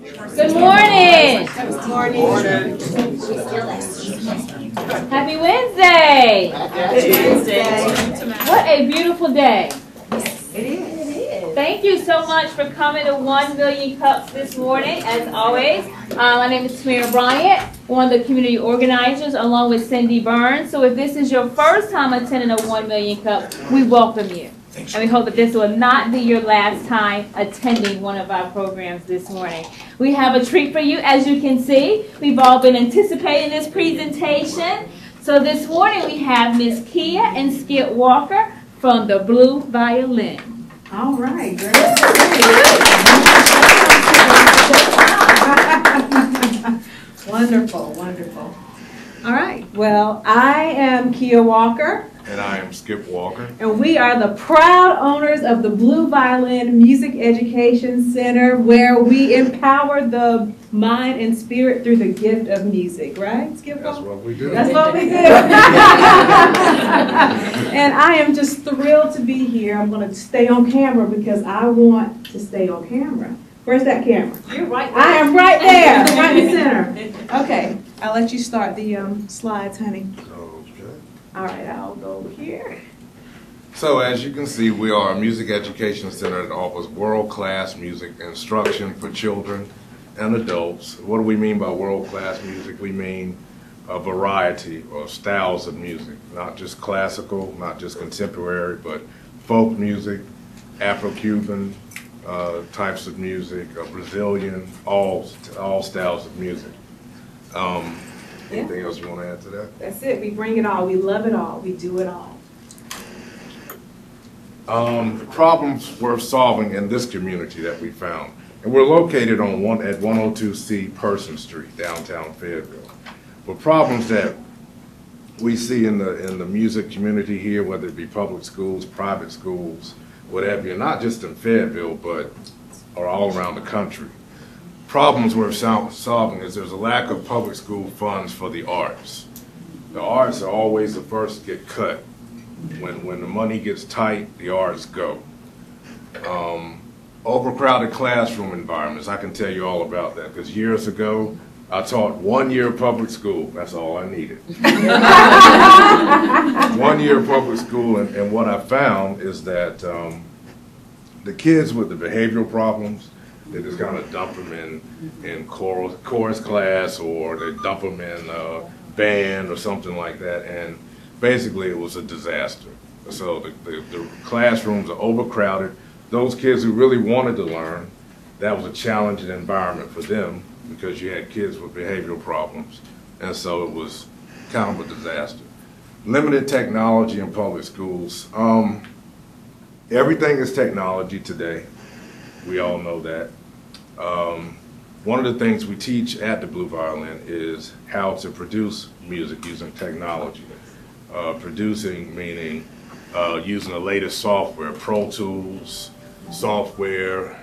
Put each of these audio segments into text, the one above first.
Good morning. Good morning. Happy Wednesday. What a beautiful day. It is. Thank you so much for coming to 1 Million Cups this morning, as always. My name is Tamara Bryant, one of the community organizers, along with Cindy Burns. So if this is your first time attending a 1 Million Cup, we welcome you. And we hope that this will not be your last time attending one of our programs this morning. We have a treat for you, as you can see. We've all been anticipating this presentation. So this morning we have Miss Kia and Skip Walker from the Blue Violin. All right, great. Wonderful, wonderful. All right, well, I am Kia Walker. And I am Skip Walker. And we are the proud owners of the Blue Violin Music Education Center, where we empower the mind and spirit through the gift of music, right, Skip? That's what we do. That's what we do. And I am just thrilled to be here. I'm going to stay on camera because I want to stay on camera. Where's that camera? You're right there. I am right there, right in the center. Okay, I'll let you start the slides, honey. All right, I'll go over here. So as you can see, we are a music education center that offers world-class music instruction for children and adults. What do we mean by world-class music? We mean a variety or styles of music, not just classical, not just contemporary, but folk music, Afro-Cuban types of music, Brazilian, all styles of music. Anything else you want to add to that? That's it. We bring it all. We love it all. We do it all. Problems worth solving in this community that we found. And we're located at 102C Person Street, downtown Fayetteville. But problems that we see in the music community here, whether it be public schools, private schools, whatever, not just in Fayetteville, but are all around the country. Problems we're solving is there's a lack of public school funds for the arts. The arts are always the first to get cut. When the money gets tight, the arts go. Overcrowded classroom environments, I can tell you all about that, because years ago, I taught 1 year of public school. That's all I needed. 1 year of public school, and what I found is that the kids with the behavioral problems, they just kind of dump them in chorus class, or they dump them in band or something like that, and basically it was a disaster. So the classrooms are overcrowded. Those kids who really wanted to learn, that was a challenging environment for them because you had kids with behavioral problems, and so it was kind of a disaster. Limited technology in public schools. Everything is technology today. We all know that. One of the things we teach at the Blue Violin is how to produce music using technology. Producing meaning using the latest software, Pro Tools software,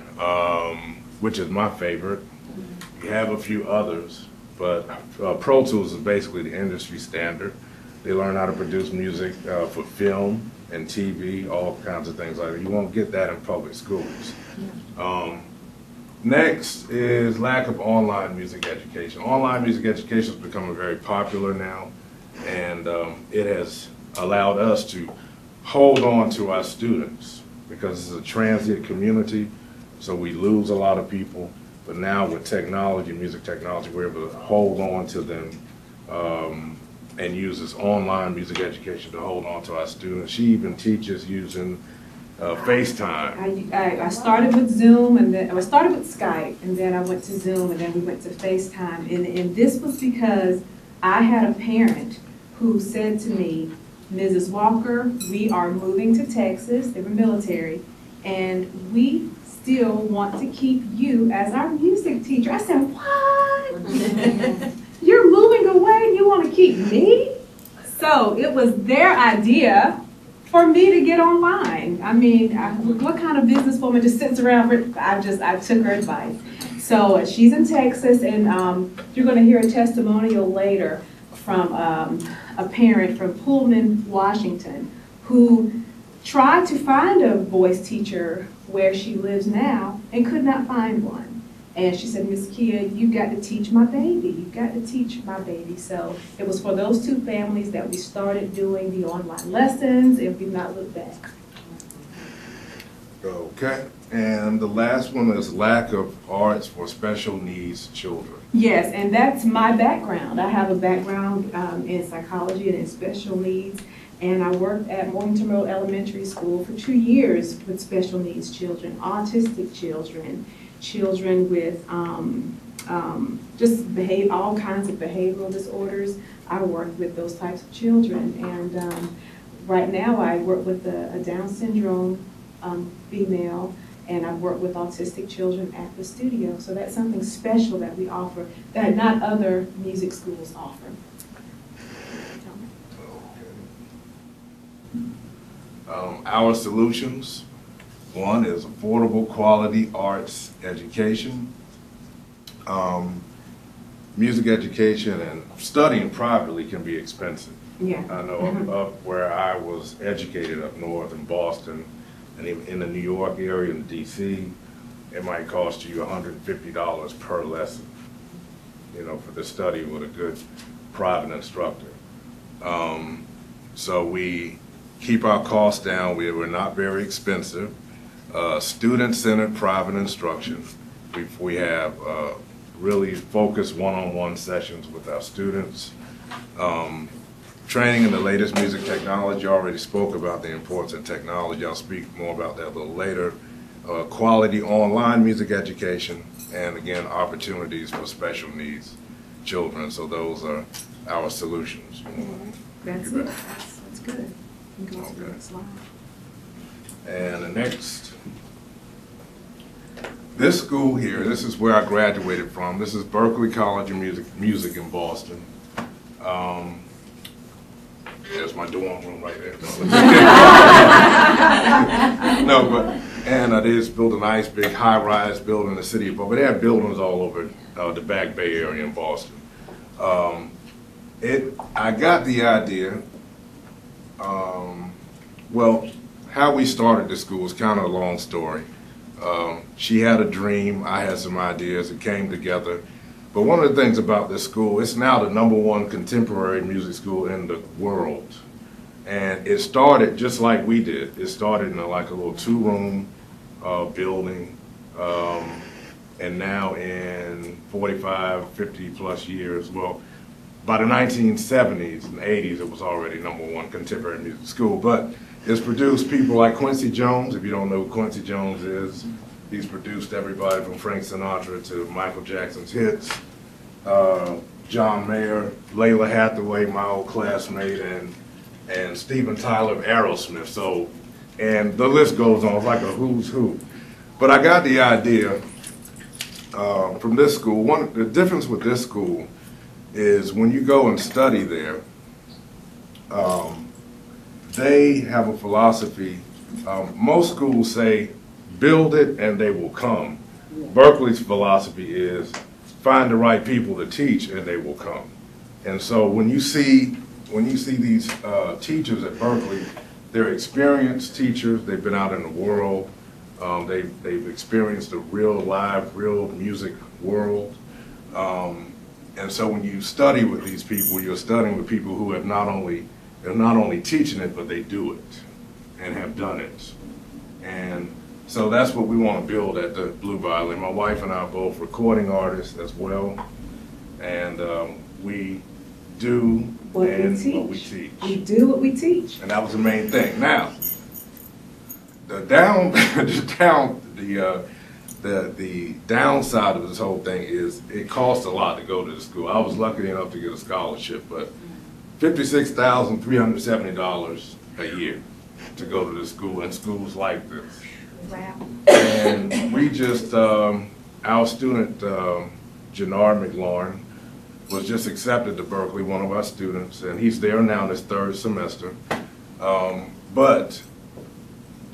which is my favorite. We have a few others, but Pro Tools is basically the industry standard. They learn how to produce music for film and TV, all kinds of things like that. You won't get that in public schools. Next is lack of online music education. Online music education is becoming very popular now, and it has allowed us to hold on to our students because it's a transient community, so we lose a lot of people. But now with technology, music technology, we're able to hold on to them and use this online music education to hold on to our students. She even teaches using FaceTime. I started with Zoom, and then I started with Skype, and then I went to Zoom, and then we went to FaceTime. And this was because I had a parent who said to me, Mrs. Walker, we are moving to Texas. They were military, and we still want to keep you as our music teacher. I said, what? You're moving away? You want to keep me? So it was their idea for me to get online. I mean, what kind of businesswoman just sits around? I took her advice. So she's in Texas, and you're going to hear a testimonial later from a parent from Pullman, Washington, who tried to find a voice teacher where she lives now and could not find one. And she said, Miss Kia, you got to teach my baby. You got to teach my baby. So it was for those two families that we started doing the online lessons, and we've not looked back. Okay, and the last one is lack of arts for special needs children. Yes, and that's my background. I have a background in psychology and in special needs, and I worked at Morganton Road Elementary School for 2 years with special needs children, autistic children, children with just all kinds of behavioral disorders. I worked with those types of children, and right now I work with a Down syndrome female, and I've worked with autistic children at the studio. So that's something special that we offer that not other music schools offer. Our solutions, one is affordable quality arts education. Music education and studying privately can be expensive. Yeah. I know up where I was educated up north in Boston, and in the New York area, in DC, it might cost you $150 per lesson, you know, for the study with a good private instructor. So we keep our costs down. We're not very expensive. Student-centered private instruction. We have really focused one-on-one sessions with our students. Training in the latest music technology. I already spoke about the importance of technology. I'll speak more about that a little later. Quality online music education, and again, opportunities for special needs children. So those are our solutions. That's it. That's good. You can go to the next slide. And the next, this school here, this is where I graduated from. This is Berklee College of Music in Boston. There's my dorm room right there. No, but, and they just built a nice big high-rise building in the city of Boston. They have buildings all over the Back Bay area in Boston. I got the idea, well, how we started this school is kind of a long story. She had a dream, I had some ideas, it came together. But one of the things about this school, it's now the #1 contemporary music school in the world. And it started just like we did. It started in like a little 2-room building. And now in 45, 50 plus years, well, by the 1970s and 80s, it was already #1 contemporary music school. But it's produced people like Quincy Jones. If you don't know who Quincy Jones is, he's produced everybody from Frank Sinatra to Michael Jackson's hits. John Mayer, Layla Hathaway, my old classmate, and Steven Tyler of Aerosmith. So, and the list goes on. It's like a who's who. But I got the idea from this school. The difference with this school is when you go and study there, they have a philosophy. Most schools say, build it and they will come. Berklee's philosophy is find the right people to teach and they will come. And so when you see these teachers at Berklee, they're experienced teachers. They've been out in the world. They've experienced the real music world. And so when you study with these people, you're studying with people who they're not only teaching it, but they do it and have done it. And so that's what we want to build at the Blue Violin. My wife and I are both recording artists as well, and we do what we teach. We do what we teach. And that was the main thing. Now, the downside of this whole thing is it costs a lot to go to the school. I was lucky enough to get a scholarship, but $56,370 a year to go to the school, and schools like this. Wow. And we just, our student, Jannard McLaurin, was just accepted to Berklee, one of our students, and he's there now in his 3rd semester. But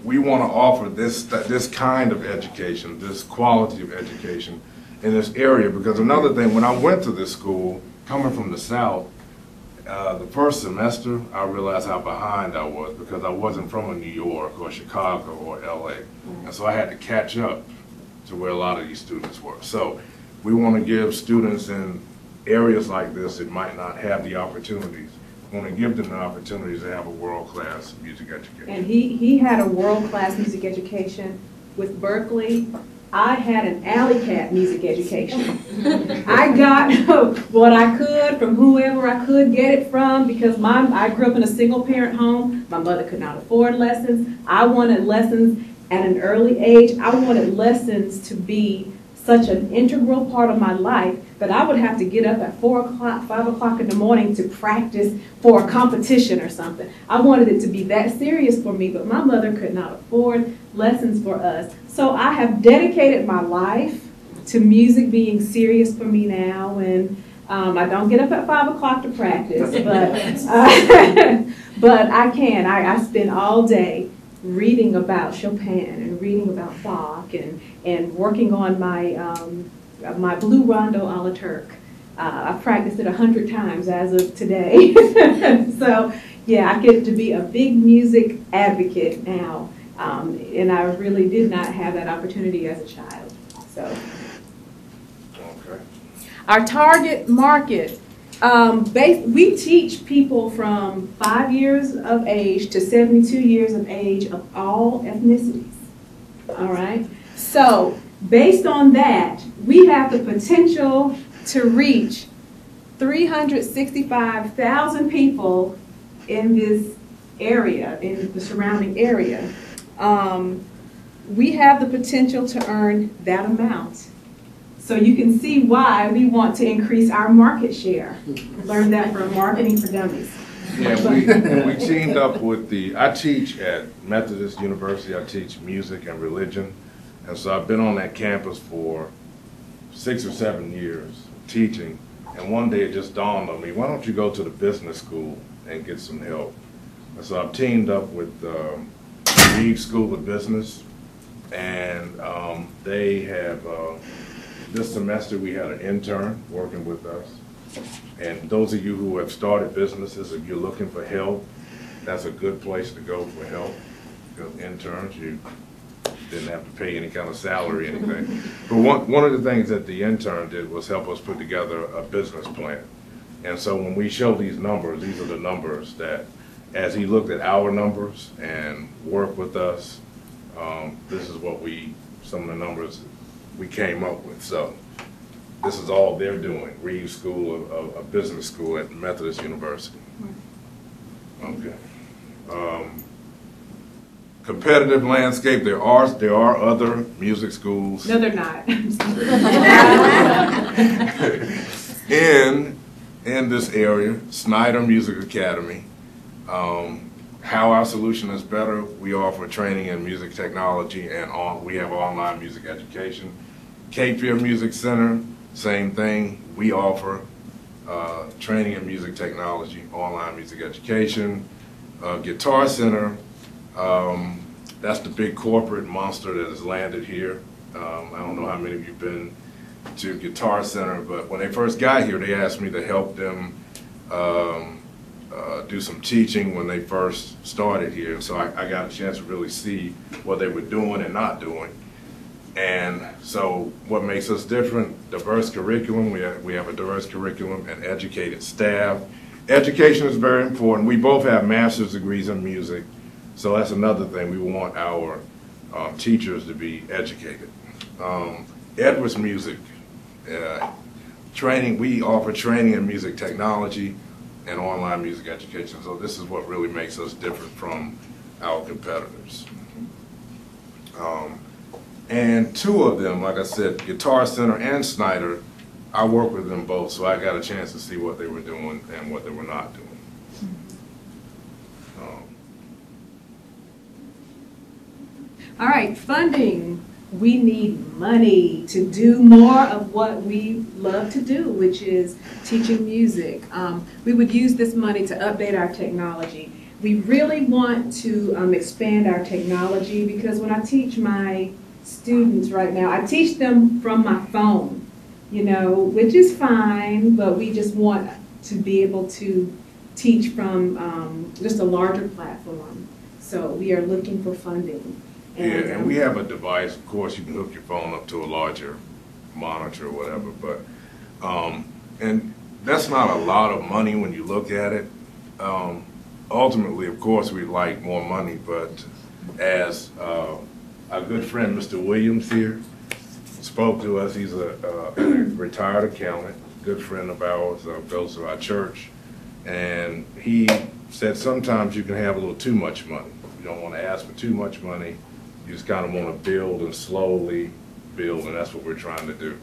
we want to offer this kind of education, this quality of education in this area, because another thing, when I went to this school, coming from the South, the first semester, I realized how behind I was because I wasn't from New York or Chicago or LA. And so I had to catch up to where a lot of these students were. So we want to give students in areas like this that might not have the opportunities, we want to give them the opportunities to have a world-class music education. And he had a world-class music education with Berkeley. I had an alley cat music education. I got what I could from whoever I could get it from, because I grew up in a single-parent home. My mother could not afford lessons. I wanted lessons at an early age. I wanted lessons to be such an integral part of my life that I would have to get up at 4 o'clock, 5 o'clock in the morning to practice for a competition or something. I wanted it to be that serious for me, but my mother could not afford lessons for us. So I have dedicated my life to music being serious for me now, and I don't get up at 5 o'clock to practice, but I can. I spend all day reading about Chopin and reading about Bach and working on my Blue Rondo a la Turque. I've practiced it 100 times as of today. So yeah, I get to be a big music advocate now, and I really did not have that opportunity as a child. So Okay. our target market. We teach people from 5 years of age to 72 years of age of all ethnicities. All right? So, based on that, we have the potential to reach 365,000 people in this area, in the surrounding area. We have the potential to earn that amount. So you can see why we want to increase our market share. Learned that from Marketing for Dummies. Yeah, we teamed up with I teach at Methodist University. I teach music and religion. And so I've been on that campus for 6 or 7 years teaching. And one day it just dawned on me, why don't you go to the business school and get some help? And so I've teamed up with Reed School of Business. And they have, this semester we had an intern working with us. And those of you who have started businesses, if you're looking for help, that's a good place to go for help. Because interns, you didn't have to pay any kind of salary or anything. But one of the things that the intern did was help us put together a business plan. And so when we show these numbers, these are the numbers that, as he looked at our numbers and worked with us, this is what some of the numbers we came up with. So this is all they're doing, Reed School of Business School at Methodist University. Okay. Competitive landscape, there are other music schools. No, they're not. in this area, Snyder Music Academy. How our solution is better, we offer training in music technology and we have online music education. Cape Fear Music Center, same thing. We offer training in music technology, online music education. Guitar Center, that's the big corporate monster that has landed here. I don't know how many of you have been to Guitar Center, but when they first got here, they asked me to help them do some teaching when they first started here. So I got a chance to really see what they were doing and not doing. And so what makes us different? Diverse curriculum. We have a diverse curriculum and educated staff. Education is very important. We both have master's degrees in music. So that's another thing. We want our teachers to be educated. Edwards Music training. We offer training in music technology and online music education. So this is what really makes us different from our competitors. And two of them, like I said, Guitar Center and Snyder, I work with them both, so I got a chance to see what they were doing and what they were not doing. All right, funding. We need money to do more of what we love to do, which is teaching music. We would use this money to update our technology. We really want to expand our technology, because when I teach my students right now, I teach them from my phone, which is fine, but we just want to be able to teach from just a larger platform. So we are looking for funding. Yeah, and we have a device, of course, you can hook your phone up to a larger monitor or whatever, but, and that's not a lot of money when you look at it. Ultimately, of course, we'd like more money, but as our good friend, Mr. Williams here, spoke to us, he's a retired accountant, good friend of ours, goes to our church, and he said sometimes you can have a little too much money. You don't want to ask for too much money. You just kind of want to build and slowly build, and that's what we're trying to do.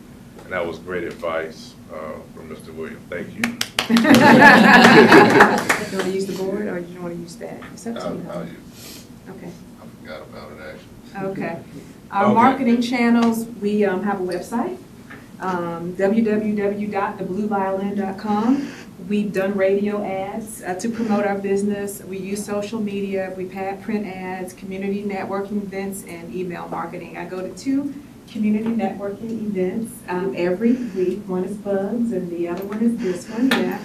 And that was great advice from Mr. Williams. Thank you. You want to use the board, or you don't want to use that? It's up to you. I'll use it. Okay. I forgot about it, actually. Okay. Our marketing channels, we have a website, www.theblueviolin.com. We've done radio ads to promote our business. We use social media. We've had print ads, community networking events, and email marketing. I go to 2 community networking events every week. One is Bugs, and the other one is this one. Yeah.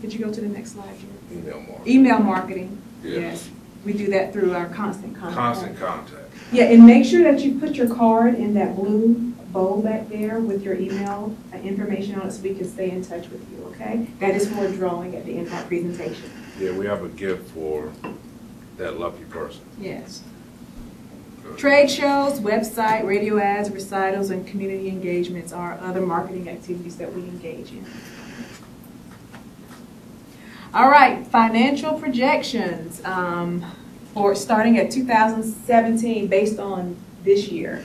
Could you go to the next slide here? Email marketing. Email marketing. Yes. We do that through our constant contact. Constant contact. Yeah, and make sure that you put your card in that blue bowl back there with your email information on it so we can stay in touch with you, okay? That is for a drawing at the end of our presentation. Yeah, we have a gift for that lucky person. Yes. Trade shows, website, radio ads, recitals, and community engagements are other marketing activities that we engage in. All right, financial projections for starting at 2017 based on this year.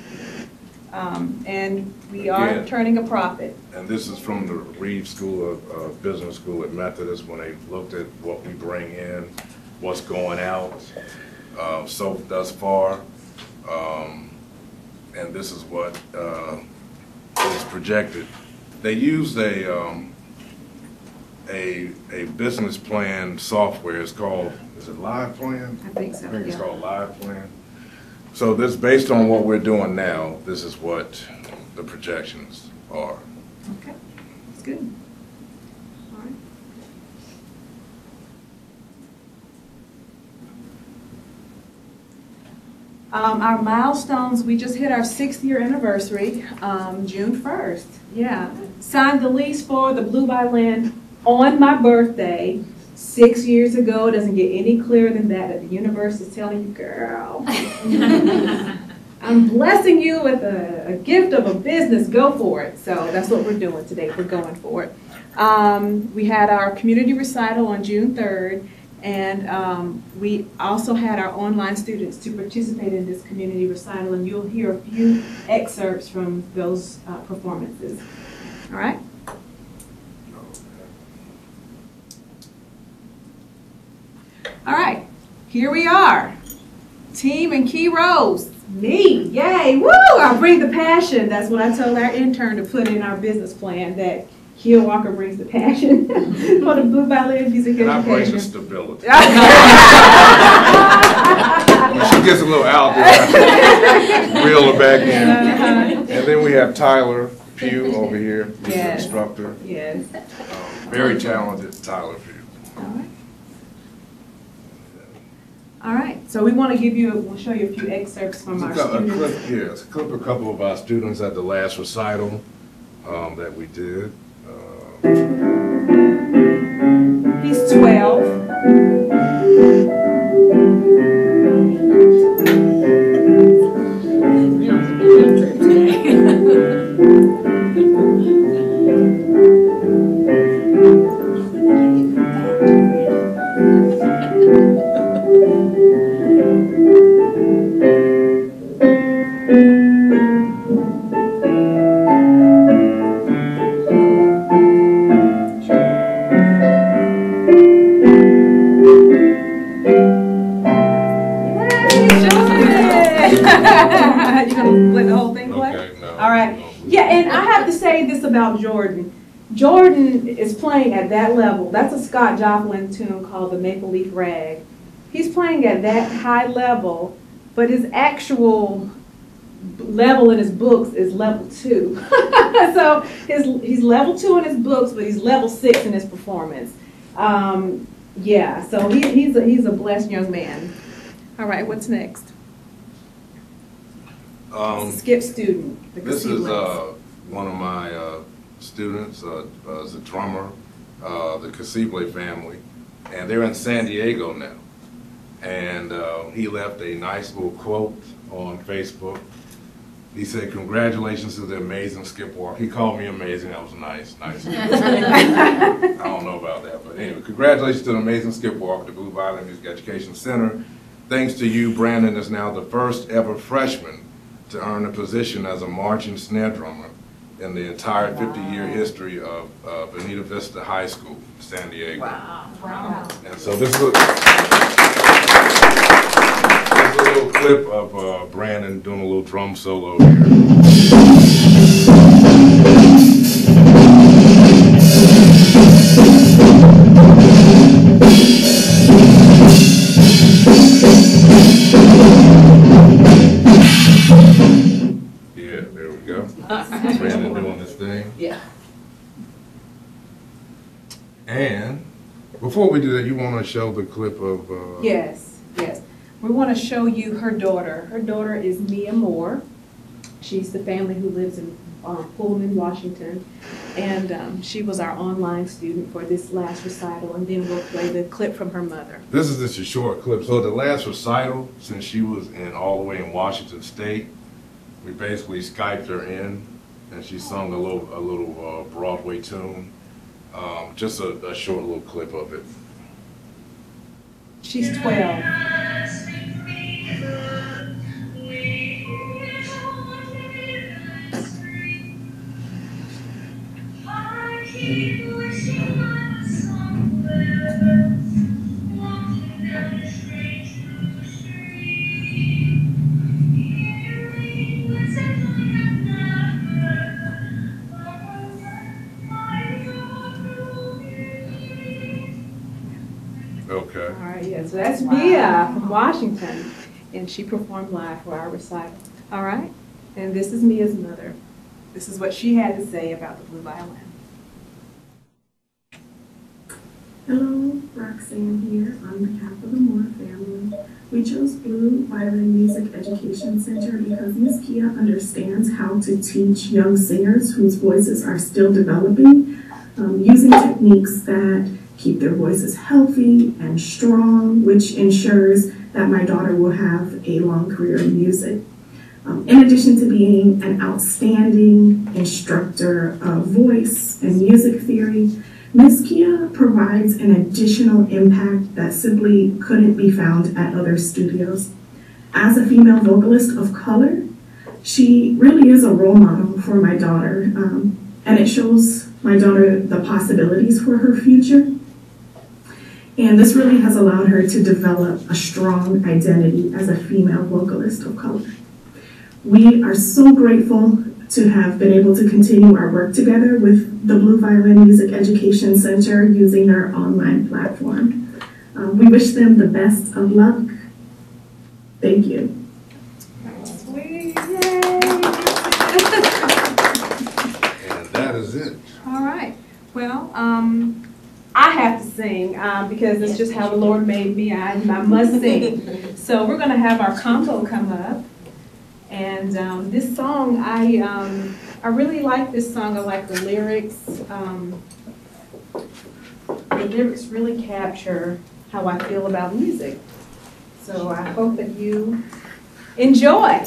And we are turning a profit. And this is from the Reed School of Business School at Methodist when they looked at what we bring in, what's going out so thus far. And this is what is projected. They used a business plan software. It's called, is it Live Plan? I think so. I think it's called Live Plan. So this, based on what we're doing now, this is what the projections are. Okay, that's good. All right. Our milestones, we just hit our 6th year anniversary, June 1st. Yeah. Signed the lease for the Blue Violin on my birthday 6 years ago. It doesn't get any clearer than that. The universe is telling you, girl, I'm blessing you with a gift of a business. Go for it. So that's what we're doing today. We're going for it. We had our community recital on June 3rd. And we also had our online students to participate in this community recital, and you'll hear a few excerpts from those performances. All right? All right, here we are. Team and key roles. Me, yay, woo! I bring the passion. That's what I told our intern to put in our business plan, that Kia Walker brings the passion for the Blue Violin music education. And I bring the stability. When she gets a little out there, reel her back in. And then we have Tyler Pugh over here, who's the instructor. Yes. Very talented Tyler Pugh. All right. All right. So we want to give you, we'll show you a few excerpts from our students. Clip a couple of our students at the last recital that we did. He's 12. About Jordan. Jordan is playing at that level. That's a Scott Joplin tune called the Maple Leaf Rag. He's playing at that high level, but his actual level in his books is level 2. So he's level 2 in his books, but he's level 6 in his performance. Yeah, so he's a blessed young man. All right, what's next? Skip student. This is one of my students, is a drummer, the Casible family, and they're in San Diego now. And he left a nice little quote on Facebook. He said, "Congratulations to the amazing skip walk." He called me amazing. That was nice. I don't know about that, but anyway, congratulations to the amazing skip walk at the Blue Violin Music Education Center. Thanks to you, Brandon is now the first ever freshman to earn a position as a marching snare drummer in the entire 50-year history of Bonita Vista High School, San Diego. Wow. And so this is a little clip of Brandon doing a little drum solo here. Yeah, there we go. Brandon doing this thing. Yeah. And before we do that, you want to show the clip of... Yes. We want to show you her daughter. Her daughter is Mia Moore. She's the family who lives in Pullman, Washington. And she was our online student for this last recital. And then we'll play the clip from her mother. This is just a short clip. So the last recital, since she was all the way in Washington State, we basically Skyped her in, and she sung a little Broadway tune. Just a short little clip of it. She's 12. Okay. All right, yeah, so that's Mia from Washington, and she performed live for our recital. All right, and this is Mia's mother. This is what she had to say about the Blue Violin. Hello, Roxanne here on behalf of the Moore family. We chose Blue Violin Music Education Center because Ms. Kia understands how to teach young singers whose voices are still developing, using techniques that keep their voices healthy and strong, which ensures that my daughter will have a long career in music. In addition to being an outstanding instructor of voice and music theory, Ms. Kia provides an additional impact that simply couldn't be found at other studios. As a female vocalist of color, she really is a role model for my daughter, and it shows my daughter the possibilities for her future. And this really has allowed her to develop a strong identity as a female vocalist of color. We are so grateful to have been able to continue our work together with the Blue Violin Music Education Center using their online platform. We wish them the best of luck. Thank you. Sweet, And that is it. All right. Well, I have to sing because it's just how the Lord made me. I must sing. So we're going to have our combo come up. And this song, I really like this song. I like the lyrics. The lyrics really capture how I feel about music. So I hope that you enjoy.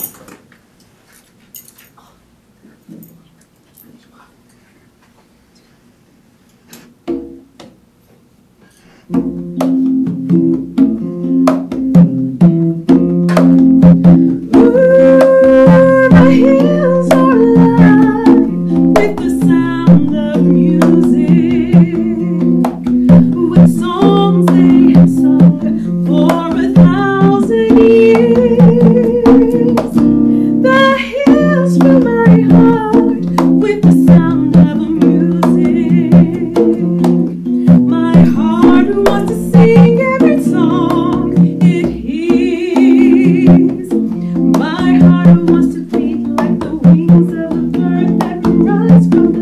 My heart wants to beat like the wings of a bird that runs from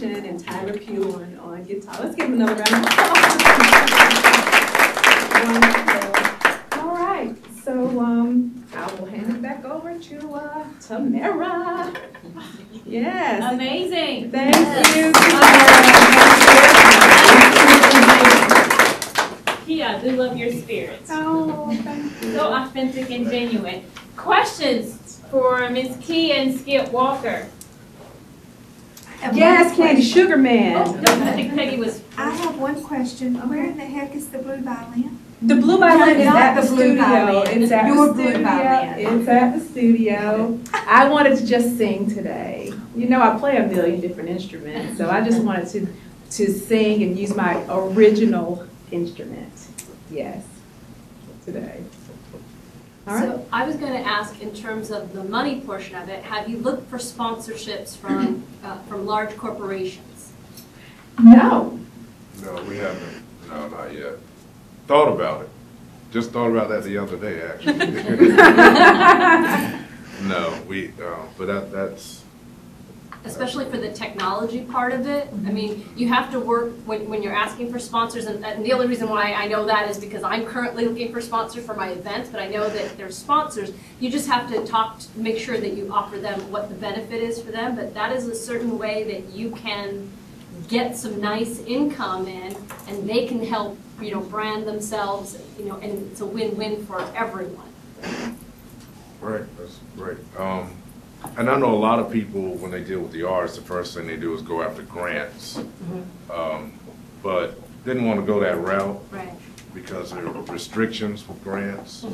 Nation and Tyler Pugh on guitar. Let's give him another round of applause. Wonderful. All right, so I will hand it back over to Tamara. Yes. Amazing. Thank you. Kia, I do love your spirit. Oh, thank you. So authentic and genuine. Questions for Ms. Kia and Skip Walker? Yes, Candy Sugar Man. Oh, no, I think Peggy was. I have one question. Where in the heck is the blue violin? The Blue Violin is Not at the the blue studio. violin. It's at Your the blue studio. violin. It's at the studio. I wanted to just sing today. You know, I play a million different instruments, so I just wanted to sing and use my original instrument. Yes, today. All right. So I was going to ask, in terms of the money portion of it, have you looked for sponsorships from large corporations? No. No, we haven't. No, not yet. Thought about it. Just thought about that the other day, actually. No, but that's. Especially for the technology part of it. I mean, you have to work when you're asking for sponsors, and the only reason why I know that is because I'm currently looking for sponsors for my events, but I know that there's sponsors. You just have to make sure that you offer them what the benefit is for them, but that is a certain way that you can get some nice income in, and they can help, brand themselves, and it's a win-win for everyone. Right, that's great. And I know a lot of people, when they deal with the arts, the first thing they do is go after grants. But didn't want to go that route Right. because there are restrictions with grants.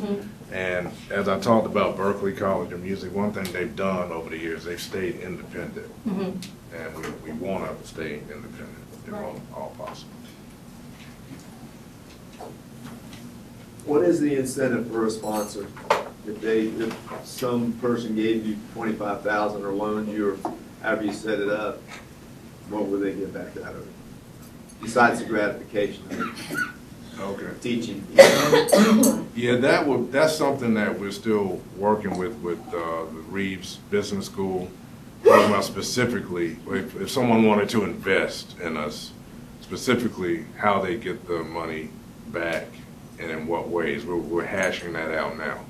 And as I talked about Berklee College of Music, one thing they've done over the years, they've stayed independent. And we want to stay independent if all possible. What is the incentive for a sponsor? If some person gave you $25,000 or loaned you, or however you set it up, what would they get back out of it? Besides the gratification of teaching. Yeah, that's something that we're still working with the Reeves Business School. Talking about specifically, if someone wanted to invest in us, specifically how they get the money back and in what ways. We're hashing that out now.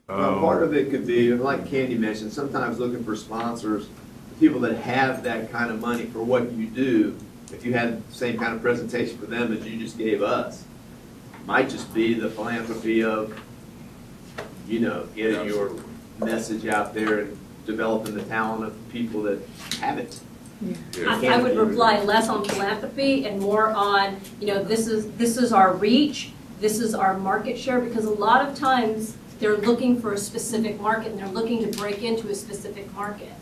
Part of it could be, like Candy mentioned, sometimes looking for sponsors, people that have that kind of money for what you do. If you had the same kind of presentation for them as you just gave us, might just be the philanthropy of, getting your message out there and developing the talent of people that have it. I would rely less on philanthropy and more on, this is our reach, this is our market share, because a lot of times they're looking for a specific market and they're looking to break into a specific market.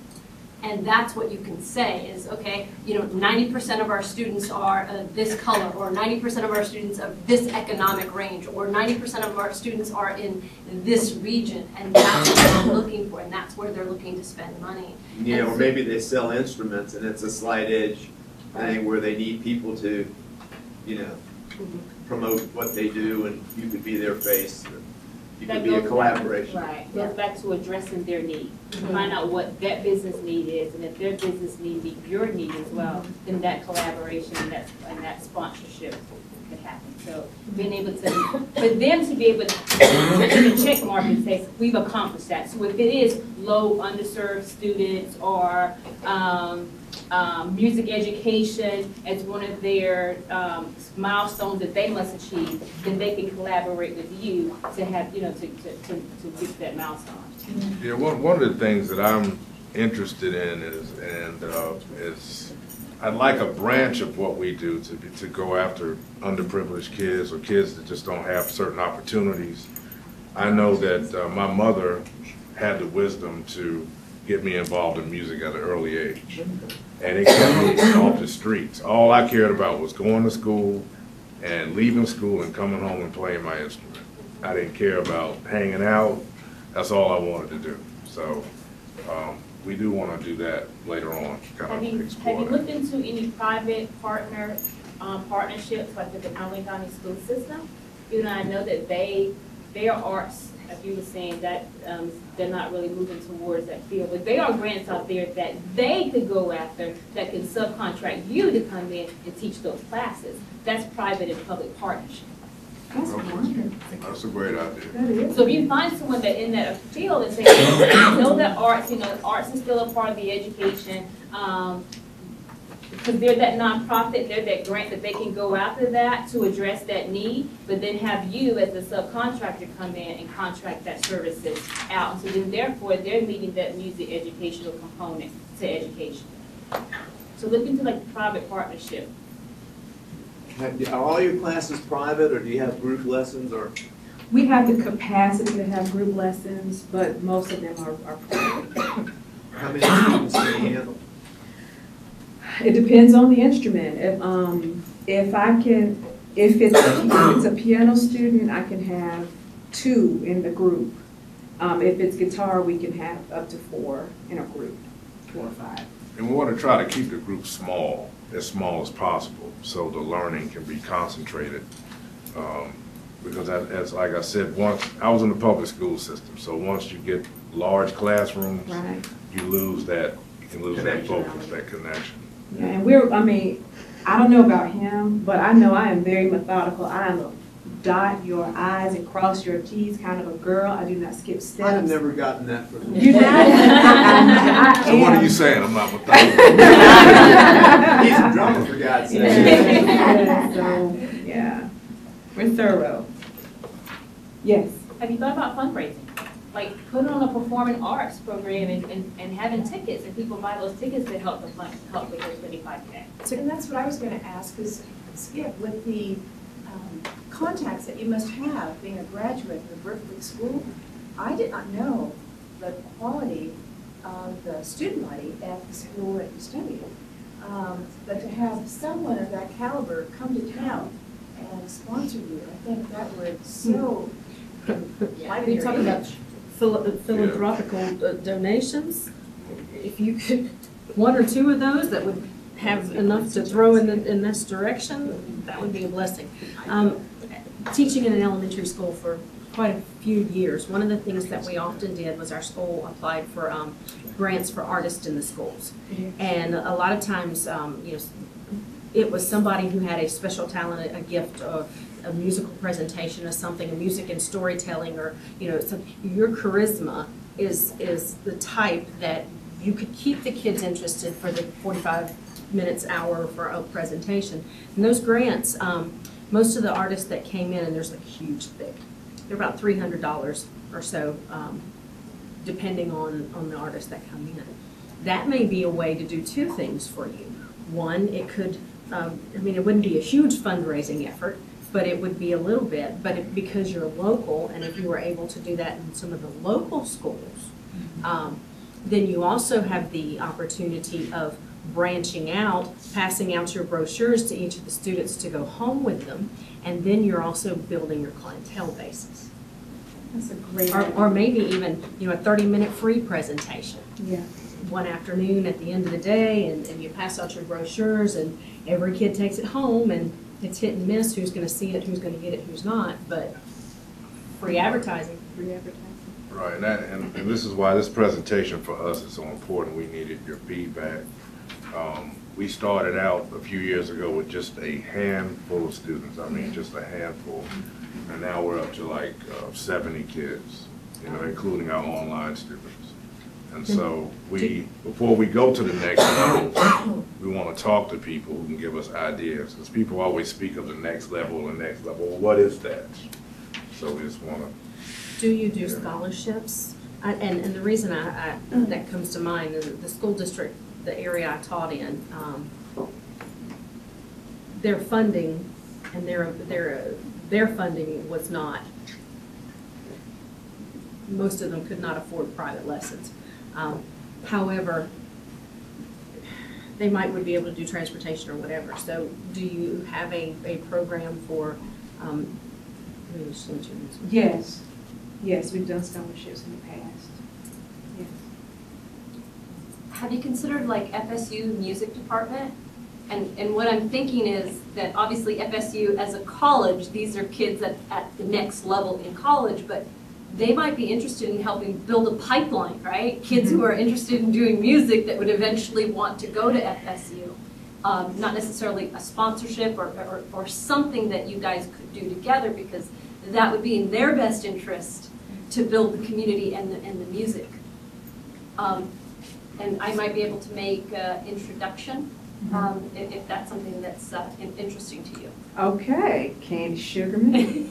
And that's what you can say is, okay, 90% of our students are this color, or 90% of our students of this economic range, or 90% of our students are in this region, and that's what they're looking for, and that's where they're looking to spend money. Yeah, or maybe they sell instruments and it's a slight edge thing where they need people to, promote what they do, and you could be their face. You could be a collaboration. Right, goes back to addressing their need. Find out what that business need is, and if their business need meet your need as well, then that collaboration and that sponsorship could happen. So being able to, for them to be able to check mark and say, we've accomplished that. So if it is low underserved students or music education as one of their milestones that they must achieve, then they can collaborate with you to have, to get that milestone. Yeah, one of the things that I'm interested in is I'd like a branch of what we do to go after underprivileged kids or kids that just don't have certain opportunities. I know that my mother had the wisdom to get me involved in music at an early age. And it kept me off the streets. All I cared about was going to school and leaving school and coming home and playing my instrument. I didn't care about hanging out. That's all I wanted to do. So we do want to do that later on. Have you looked into any private partnerships like with the Allen County school system? I know that their arts like you were saying, that they're not really moving towards that field. But there are grants out there that they could go after that can subcontract you to come in and teach those classes. That's private and public partnership. That's wonderful. That's a great idea. That is. So if you find someone that in that field and say, I know that arts, arts is still a part of the education, because they're that nonprofit, they're that grant that they can go after that to address that need, but then have you as a subcontractor come in and contract that services out. So then therefore, they're meeting that music educational component to education. So look into like private partnership. Are all your classes private, or do you have group lessons, or? We have the capacity to have group lessons, but most of them are private. How many students can you handle? It depends on the instrument. If it's a piano student, I can have 2 in the group. If it's guitar, we can have up to 4 in a group, 4 or 5. And we want to try to keep the group small as possible, so the learning can be concentrated. Because as like I said, once I was in the public school system, so once you get large classrooms, Right. you can lose that focus, that connection. Yeah, and I don't know about him, but I know I am very methodical. I am a dot your I's and cross your T's kind of a girl. I do not skip steps. I've never gotten that from you. You not? I So what am. are you saying? I'm not methodical. He's a drummer, for God's sake. Yeah, so, yeah, we're thorough. Yes. Have you thought about fundraising? Like putting on a performing arts program and having tickets, and people buy those tickets to help with their 25K. And that's what I was going to ask, is Skip, with the contacts that you must have being a graduate of the Berkeley School, I did not know the quality of the student body at the school that you studied. But to have someone of that caliber come to town and sponsor you, I think that would so lighten You're your talking about image. philanthropical donations. If you could, 1 or 2 of those that would have enough to throw in this direction, that would be a blessing. Teaching in an elementary school for quite a few years, one of the things that we often did was our school applied for grants for artists in the schools. And a lot of times, it was somebody who had a special talent, a gift of a musical presentation of something, a music and storytelling, or so your charisma is the type that you could keep the kids interested for the 45 minutes, hour for a presentation. And those grants, most of the artists that came in, and there's a huge thing, they're about $300 or so, depending on the artists that come in. That may be a way to do 2 things for you. One, it could, it wouldn't be a huge fundraising effort, but it would be a little bit. But because you're local, and if you were able to do that in some of the local schools, then you also have the opportunity of branching out, passing out your brochures to each of the students to go home with them, and then you're also building your clientele basis. That's a great Or maybe even, a 30-minute free presentation. Yeah. One afternoon at the end of the day, and you pass out your brochures, and every kid takes it home, and it's hit and miss who's going to see it, who's going to get it, who's not, but free advertising. Free advertising. Right, and this is why this presentation for us is so important. We needed your feedback. We started out a few years ago with just a handful of students. Just a handful. And now we're up to like 70 kids, including our online students. And so before we go to the next level, we want to talk to people who can give us ideas. Because people always speak of the next level and next level. Well, what is that? So we just want to. Do you do scholarships? And the reason that comes to mind is the school district, the area I taught in, their funding and their funding was not. Most of them could not afford private lessons. However, they would be able to do transportation or whatever. So, do you have a program for? Yes. Yes, we've done scholarships in the past. Yes. Have you considered like FSU music department? And what I'm thinking is that obviously FSU as a college, these are kids at the next level in college, but they might be interested in helping build a pipeline, right? Kids who are interested in doing music that would eventually want to go to FSU. Not necessarily a sponsorship or something that you guys could do together, because that would be in their best interest to build the community and the music. And I might be able to make an introduction if that's something that's interesting to you. Okay, Candy Sugarman.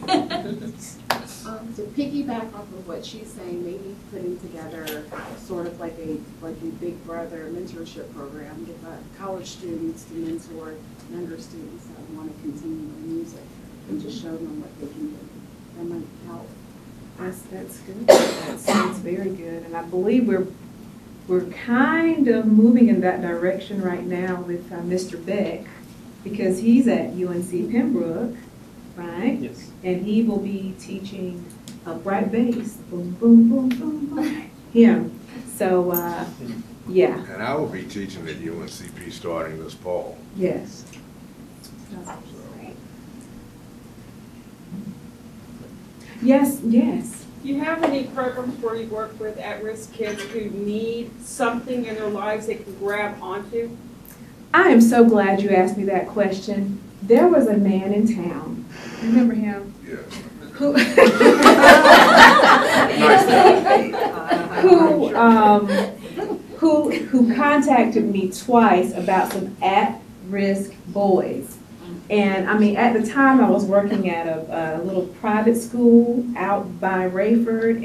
To piggyback off of what she's saying, maybe putting together sort of like a Big Brother mentorship program, get college students to mentor younger students that want to continue in music and just show them what they can do. That might help. That's good. That sounds very good, and I believe we're kind of moving in that direction right now with Mr. Beck, because he's at UNC Pembroke, right? Yes. And he will be teaching upright bass, boom, boom, boom, boom, boom, him. So, yeah. And I will be teaching at UNCP starting this fall. Yes. Yes, yes. Do you have any programs where you work with at-risk kids who need something in their lives they can grab onto? I am so glad you asked me that question. There was a man in town, remember him? Yes. Who, who contacted me twice about some at-risk boys. And I mean, at the time I was working at a little private school out by Rayford,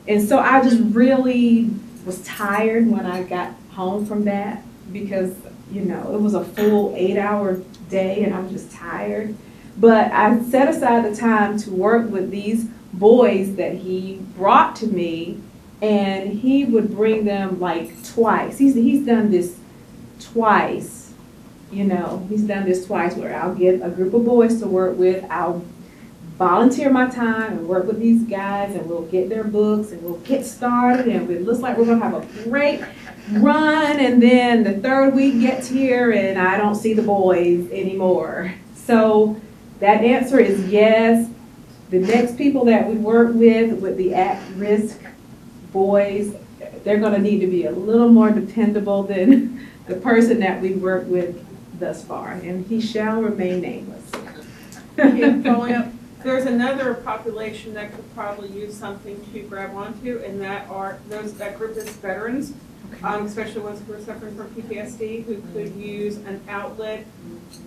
and so I just really was tired when I got home from that, because, you know, it was a full 8-hour day and I'm just tired. But I set aside the time to work with these boys that he brought to me, and he would bring them like twice. He's done this twice. You know, he's done this twice, where I'll get a group of boys to work with. I'll volunteer my time and work with these guys, and we'll get their books and we'll get started, and it looks like we're gonna have a great run, and then the third week gets here and I don't see the boys anymore. So that answer is yes. The next people that we work with the at-risk boys, they're gonna need to be a little more dependable than the person that we work with thus far, and he shall remain nameless. Following up, there's another population that could probably use something to grab onto, and that group is veterans, especially ones who are suffering from PTSD, who could use an outlet,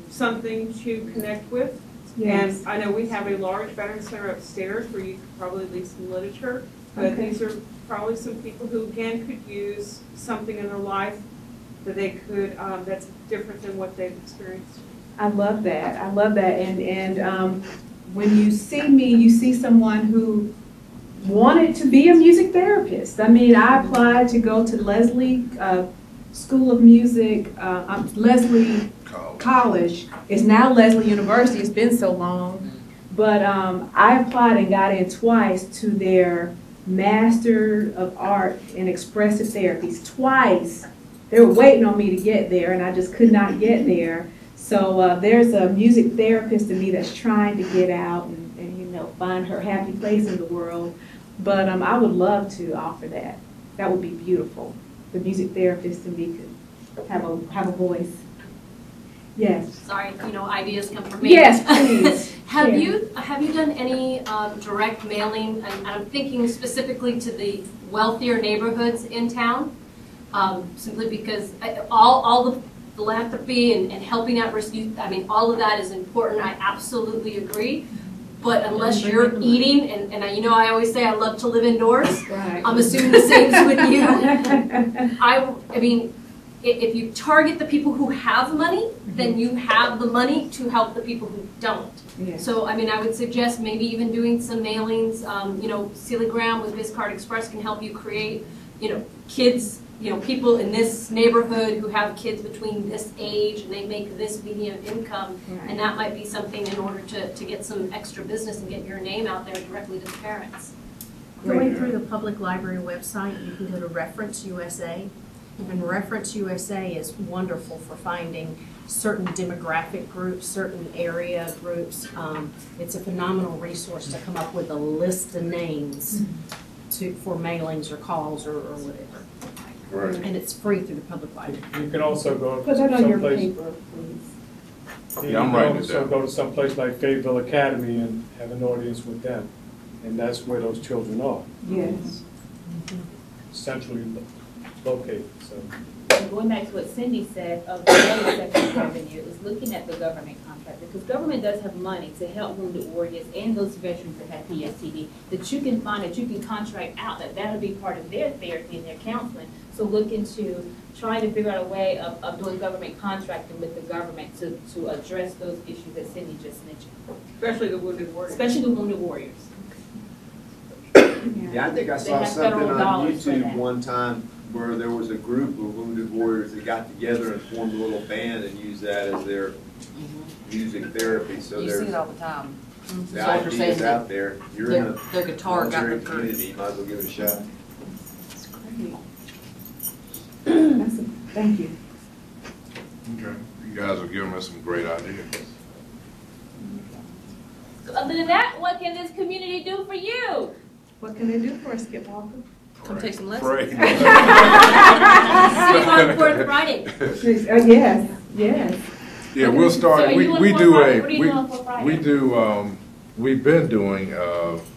something to connect with. Yes. And I know we have a large veteran center upstairs where you could probably leave some literature, but these are probably some people who, again, could use something in their life that they could, that's different than what they've experienced. I love that. I love that. And when you see me, you see someone who wanted to be a music therapist. I mean, I applied to go to Leslie School of Music, Leslie College. It's now Leslie University. It's been so long. But I applied and got in twice to their Master of Art in Expressive Therapies. Twice. They were waiting on me to get there, and I just could not get there. So there's a music therapist in me that's trying to get out and you know, find her happy place in the world. But I would love to offer that. That would be beautiful. The music therapist in me could have a voice. Yes. Sorry, you know, ideas come from me. Yes, please. Have you done any direct mailing? And I'm thinking specifically to the wealthier neighborhoods in town. Simply because all the philanthropy and helping out risk youth, I mean, all of that is important. I absolutely agree. But unless you're eating, and you know, I always say I love to live indoors. Right. I'm assuming the same is with you. I mean, if you target the people who have money, then you have the money to help the people who don't. Yeah. So, I mean, I would suggest maybe even doing some mailings. You know, Celia Graham with BizCard Express can help you create, you know, kids, you know, people in this neighborhood who have kids between this age and they make this median income, right. And that might be something in order to get some extra business and get your name out there directly to the parents. Going through the public library website, you can go to Reference USA, And Reference USA is wonderful for finding certain demographic groups, certain area groups. It's a phenomenal resource to come up with a list of names for mailings or calls or whatever. Right. And it's free through the public library. You can also go Put that on your someplace. paper, please. Yeah, I'm You writing can it also down. go to some place like Fayetteville Academy and have an audience with them. And that's where those children are, Yes. centrally located, so. And going back to what Cindy said, of the other section of revenue, is looking at the government contract, because government does have money to help wounded warriors and those veterans that have PSTD, that you can find, that you can contract out, that'll be part of their therapy and their counseling. So look into trying to figure out a way of doing government contracting with the government to address those issues that Cindy just mentioned, Especially the wounded warriors. especially the wounded warriors. Yeah, I think I They saw have something federal on dollars for YouTube that. one time where there was a group of wounded warriors that got together and formed a little band and used that as their music therapy. So You see there's it all the time. the Soldiers saying ideas that out there. You're in a their guitar got military them community, through. you might as well give it a shot. Thank you. Okay. You guys are giving us some great ideas. So other than that, what can this community do for you? What can they do for us, Skip Walker? Come take some Pray. See you on 4th Friday. Yes, yes. Yeah, we'll So start, are you we doing do for Friday? a, What are you doing for Friday? we do, we've been doing,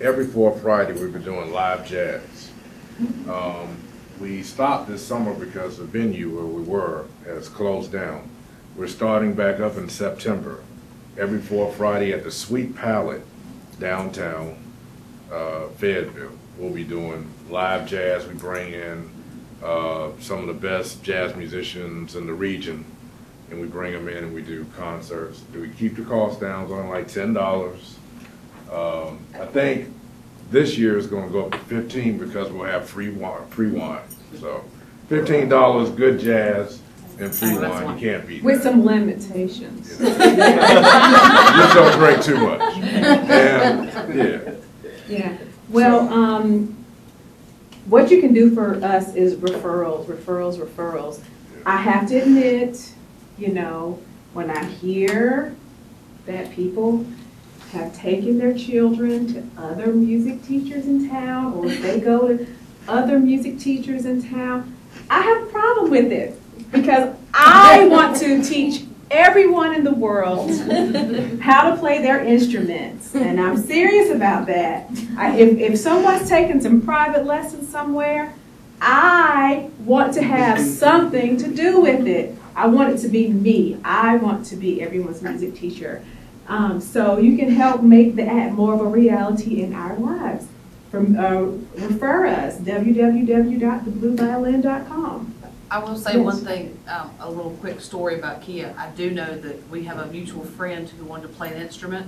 every 4th Friday, we've been doing live jazz. We stopped this summer because the venue where we were has closed down. We're starting back up in September, every 4th Friday at the Sweet Palette downtown, Fayetteville. We'll be doing live jazz. We bring in some of the best jazz musicians in the region, and we bring them in and we do concerts. We keep the cost down, it's only like $10. I think this year is going to go up to $15 because we'll have free wine. So $15, good jazz and free wine. You can't beat With that. some limitations. Just don't drink too much. And, yeah. Yeah, well, what you can do for us is referrals. I have to admit, you know, when I hear that people have taken their children to other music teachers in town, or if they go to other music teachers in town, I have a problem with it, because I want to teach everyone in the world how to play their instruments, and I'm serious about that. If someone's taking some private lessons somewhere, I want to have something to do with it. I want it to be me. I want to be everyone's music teacher. So you can help make that more of a reality in our lives. Refer us, www.theblueviolin.com. I will say Yes. one thing, a little quick story about Kia. I do know that we have a mutual friend who wanted to play an instrument,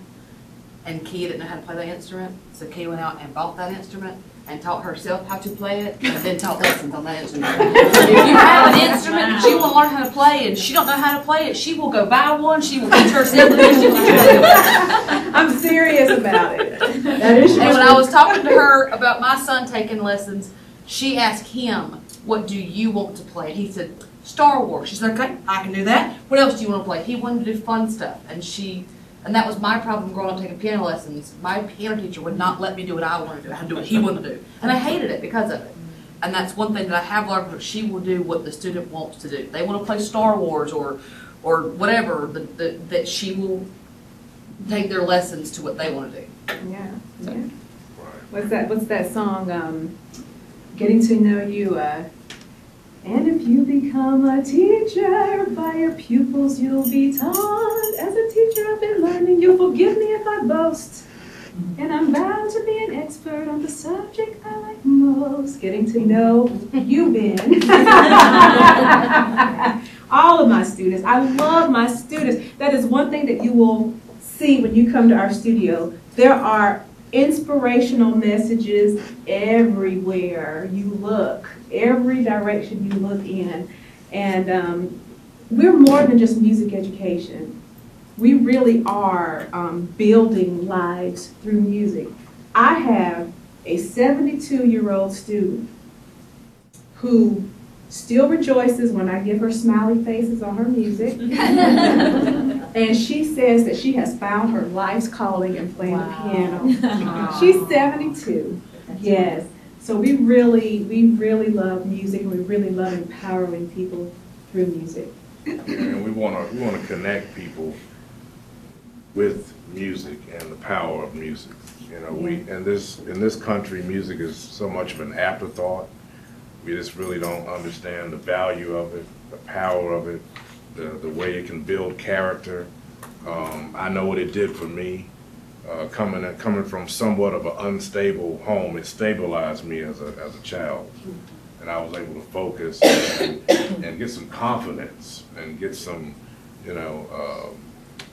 and Kia didn't know how to play that instrument, so Kia went out and bought that instrument and taught herself how to play it, and then taught lessons on that instrument. If you have an instrument and she will learn how to play and she don't know how to play it, she will go buy one, she will teach herself, and she'll teach herself. I'm serious about it. That is And when I was talking to her about my son taking lessons, she asked him, "What do you want to play?" And he said, "Star Wars." She said, "Okay, I can do that. What else do you want to play?" He wanted to do fun stuff. And that was my problem growing up taking piano lessons. My piano teacher would not let me do what I wanted to do. I had to do what he wanted to do. And I hated it because of it. And that's one thing that I have learned, that she will do what the student wants to do. They want to play Star Wars or whatever, that she will take their lessons to what they want to do. Yeah, yeah. What's that song, Getting to Know You, and if you become a teacher, by your pupils you'll be taught. As a teacher I've been learning, you'll forgive me if I boast. And I'm bound to be an expert on the subject I like most. Getting to know you, Ben. All of my students. I love my students. That is one thing that you will see when you come to our studio. There are inspirational messages everywhere you look, every direction you look in. And we're more than just music education. We really are building lives through music. I have a 72-year-old student who still rejoices when I give her smiley faces on her music. And she says that she has found her life's calling in playing the piano. She's 72. Yes. So we really love music, and we really love empowering people through music. And we want to connect people with music and the power of music. You know, in this country, music is so much of an afterthought. We just really don't understand the value of it, the power of it, the way it can build character. I know what it did for me. Coming from somewhat of an unstable home, it stabilized me as a child, and I was able to focus and get some confidence and get some, you know,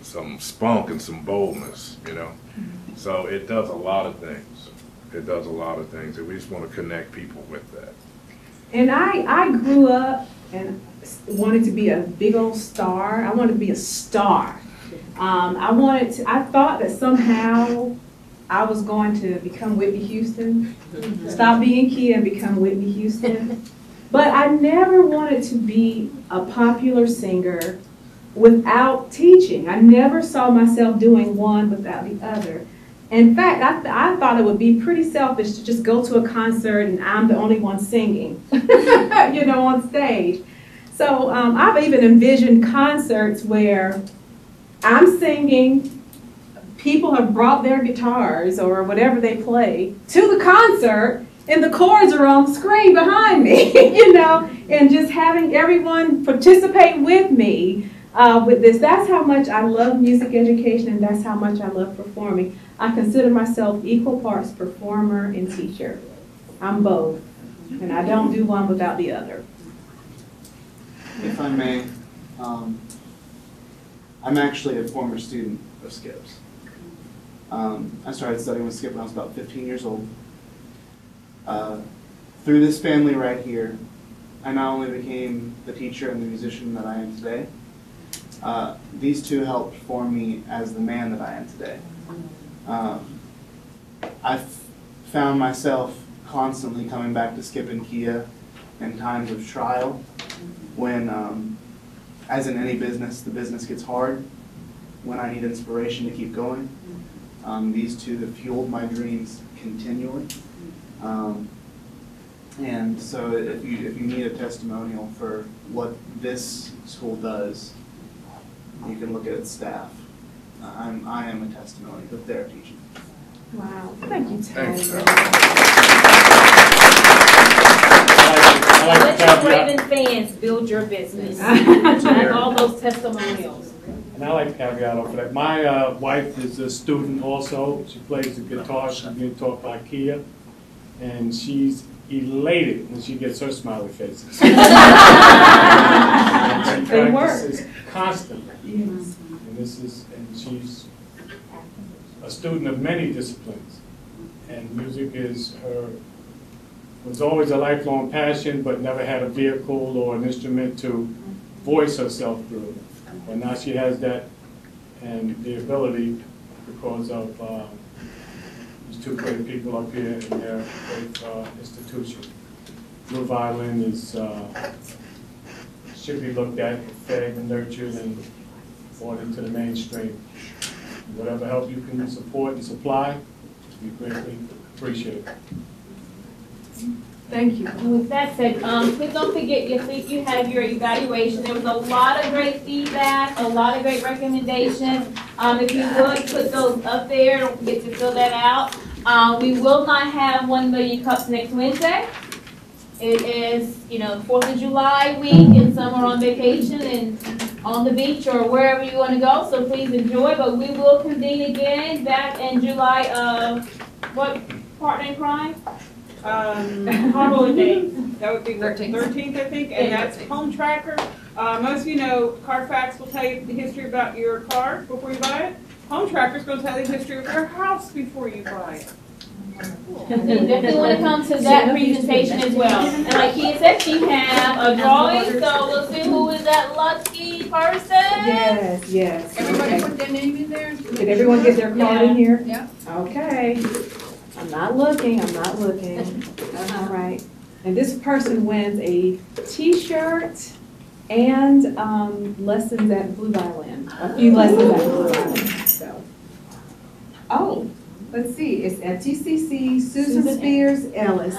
some spunk and some boldness, you know. So it does a lot of things. It does a lot of things, and we just want to connect people with that. And I grew up and wanted to be a big old star. I wanted to be a star. I thought that somehow I was going to become Whitney Houston, stop being Kia and become Whitney Houston. But I never wanted to be a popular singer without teaching. I never saw myself doing one without the other. In fact, I thought it would be pretty selfish to just go to a concert and I'm the only one singing, you know, on stage. So I've even envisioned concerts where I'm singing, people have brought their guitars or whatever they play to the concert, and the chords are on the screen behind me, you know, and just having everyone participate with me with this. That's how much I love music education, and that's how much I love performing. I consider myself equal parts performer and teacher. I'm both, and I don't do one without the other. If I may, I'm actually a former student of Skip's. I started studying with Skip when I was about 15 years old. Through this family right here, I not only became the teacher and the musician that I am today, these two helped form me as the man that I am today. I've found myself constantly coming back to Skip and Kia in times of trial when, as in any business, the business gets hard, when I need inspiration to keep going. These two have fueled my dreams continually. And so if you need a testimonial for what this school does, you can look at its staff. I am a testimony of their teaching. Wow. Thank you, Tyler. Let your Raven fans build your business. And all those testimonials. And I like to caveat off of that. My wife is a student also. She plays the guitar. She's being taught by Kia. And she's elated when she gets her smiley faces. And she practices constantly. Yes. And she's a student of many disciplines. And music was always a lifelong passion, but never had a vehicle or an instrument to voice herself through. And now she has that and the ability because of these two great people up here in their great institution. Blue Violin should be looked at, fed and nurtured and brought into the mainstream. Whatever help you can support and supply, we greatly appreciate it. Thank you. And with that said, please don't forget you have your evaluation. There was a lot of great feedback, a lot of great recommendations. If you would put those up there, don't forget to fill that out. We will not have 1 million cups next Wednesday. It is, you know, 4th of July week, and some are on vacation and on the beach or wherever you want to go. So please enjoy. But we will convene again back in July of what partner in crime? Holiday. That would be 13th, I think, and that's Home Tracker. Most of you know Carfax will tell you the history about your car before you buy it. Home Tracker is going to tell you the history of your house before you buy it. And you definitely want to come to that presentation as well. And like Kia said, she have a drawing, so we'll see who is that lucky person. Yes, yes. Everybody Okay. put their name in there? Did everyone get their card in here? Yeah. Okay. I'm not looking. All right. And this person wins a t-shirt and lessons at Blue Violin, a few lessons at Blue Violin, so. Oh, let's see, it's at TCC, Susan Spears Ellis.